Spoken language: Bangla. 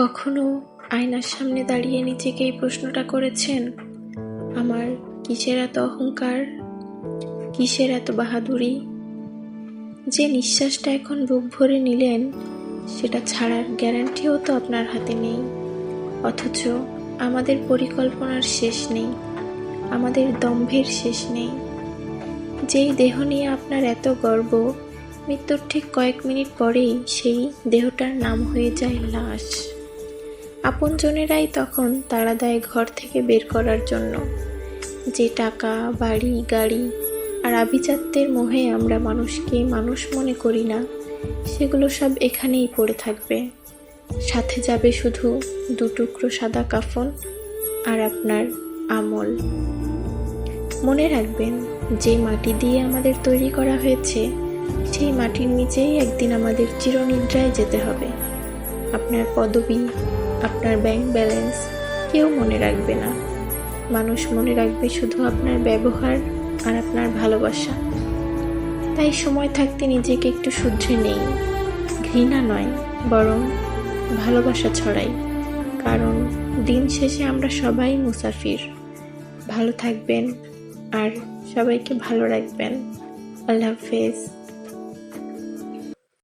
কখনো আয়নার সামনে দাঁড়িয়ে নিজেকে এই প্রশ্নটা করেছেন, আমার কিসের এত অহংকার, কিসের এত বাহাদুরি? যে নিঃশ্বাসটা এখন বুক ভরে নিলেন, সেটা ছাড়ার গ্যারান্টিও তো আপনার হাতে নেই। অথচ আমাদের পরিকল্পনার শেষ নেই, আমাদের দম্ভের শেষ নেই। যেই দেহ নিয়ে আপনার এত গর্ব, মৃত্যুর ঠিক কয়েক মিনিট পরেই সেই দেহটার নাম হয়ে যায় লাশ। আপনজনেরাই তখন তাড়া দেয় ঘর থেকে বের করার জন্য। যে টাকা, বাড়ি, গাড়ি আর আভিজাত্যের মোহে আমরা মানুষকে মানুষ মনে করি না, সেগুলো সব এখানেই পড়ে থাকবে। সাথে যাবে শুধু 2 টুকরো সাদা কাফন আর আপনার আমল। মনে রাখবেন, যে মাটি দিয়ে আমাদের তৈরি করা হয়েছে, সেই মাটির নিচেই একদিন আমাদের চিরনিদ্রায় যেতে হবে। আপনার পদবি, আপনার ব্যাংক ব্যালেন্স কেউ মনে রাখবে না। মানুষ মনে রাখবে শুধু আপনার ব্যবহার আর আপনার ভালোবাসা। তাই সময় থাকতে নিজেকে একটু শুধরে নেই। ঘৃণা নয়, বরং ভালোবাসা ছড়াই। কারণ দিন শেষে আমরা সবাই মুসাফির। ভালো থাকবেন আর সবাইকে ভালো রাখবেন। আল্লাহ হাফেজ।